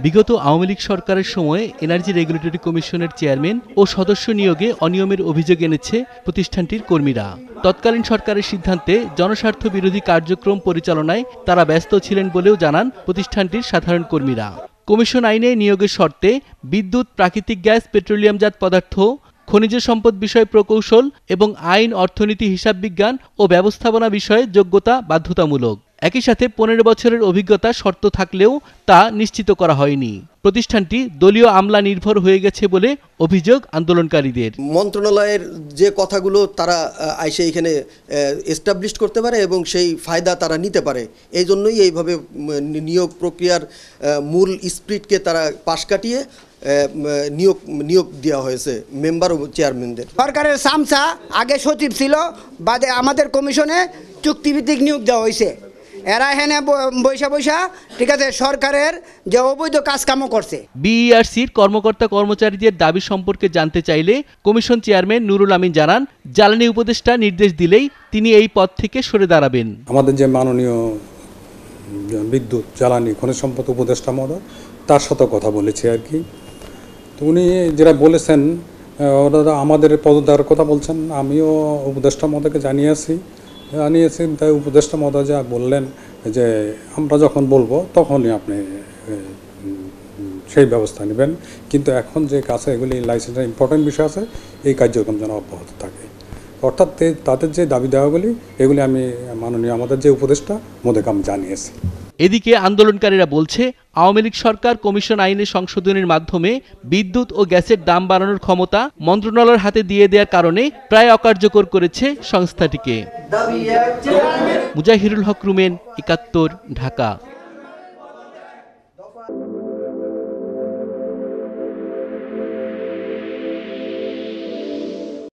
বিগত আওয়ামী লীগ সরকারের সময়ে এনার্জি রেগুলেটরি কমিশনের চেয়ারম্যান ও সদস্য নিয়োগে অনিয়মের অভিযোগ এনেছে প্রতিষ্ঠানটির কর্মীরা। তৎকালীন সরকারের সিদ্ধান্তে জনস্বার্থ বিরোধী কার্যক্রম পরিচালনায় তারা ব্যস্ত ছিলেন বলেও জানান প্রতিষ্ঠানটির সাধারণ কর্মীরা। কমিশন আইনে নিয়োগের শর্তে বিদ্যুৎ, প্রাকৃতিক গ্যাস, পেট্রোলিয়ামজাত পদার্থ, খনিজ সম্পদ বিষয় প্রকৌশল এবং আইন, অর্থনীতি, হিসাব বিজ্ঞান ও ব্যবস্থাপনা বিষয়ে যোগ্যতা বাধ্যতামূলক। একই সাথে 15 বছরের অভিজ্ঞতা শর্ত থাকলেও তা নিশ্চিত করা হয়নি। প্রতিষ্ঠানটি দলীয় আমলা নির্ভর হয়ে গেছে বলে অভিযোগ আন্দোলনকারীদের। মন্ত্রণালয়ের যে কথাগুলো তারা আইসে এখানে এস্টাবলিশ করতে পারে এবং সেই ফায়দা তারা নিতে পারে, এই জন্যই এইভাবে নিয়োগ প্রক্রিয়ার মূল স্পিরিটকে তারা পাশ কাটিয়ে নিয়োগ দেওয়া হয়েছে মেম্বার ও চেয়ারম্যানদের। সরকারের সামসা আগে সচিব ছিল, বাদে আমাদের কমিশনে চুক্তিভিত্তিক নিয়োগ দেওয়া হয়েছে। এরা এখানে বৈশা ঠিক আছে সরকারের যে অবৈধ কাজকামও করছে। বিইআরসির কর্মকর্তা কর্মচারীদের দাবি সম্পর্কে জানতে চাইলে কমিশন চেয়ারম্যান নুরুল আমিন জানান, জ্বালানি উপদেষ্টা নির্দেশ দিলেই তিনি এই পদ থেকে সরে দাঁড়াবেন। আমাদের যে মাননীয় বিদ্যুৎ, জ্বালানি, খনিজ সম্পদ উপদেষ্টা মহোদয়, তার সাথে কথা বলেছি আর কি। তো উনি যেটা বলেছেন, ওরা আমাদের পদত্যাগের কথা বলছেন। আমিও উপদেষ্টা মহোদয়কে জানিয়েছি, তাই উপদেষ্টা মহোদয় যা বললেন যে আমরা যখন বলবো তখনই আপনি সেই ব্যবস্থা নেবেন, কিন্তু এখন যে কাছে এগুলি লাইসেন্সের ইম্পর্টেন্ট বিষয় আছে, এই কার্যক্রম যেন অব্যাহত থাকে। অর্থাৎ তাদের যে দাবি দেওয়াগুলি, এগুলি আমি মাননীয় আমাদের যে উপদেষ্টা মহোদয়কে আমি জানিয়েছি। এদিকে আন্দোলনকারীরা বলছে, আওয়ামী লীগ সরকার কমিশন আইনে সংশোধনের মাধ্যমে বিদ্যুৎ ও গ্যাসের দাম বাড়ানোর ক্ষমতা মন্ত্রণালয়ের হাতে দিয়ে দেওয়ার কারণে প্রায় অকার্যকর করেছে সংস্থাটিকে। মুজাহিরুল হক রুমেন, ৭১, ঢাকা।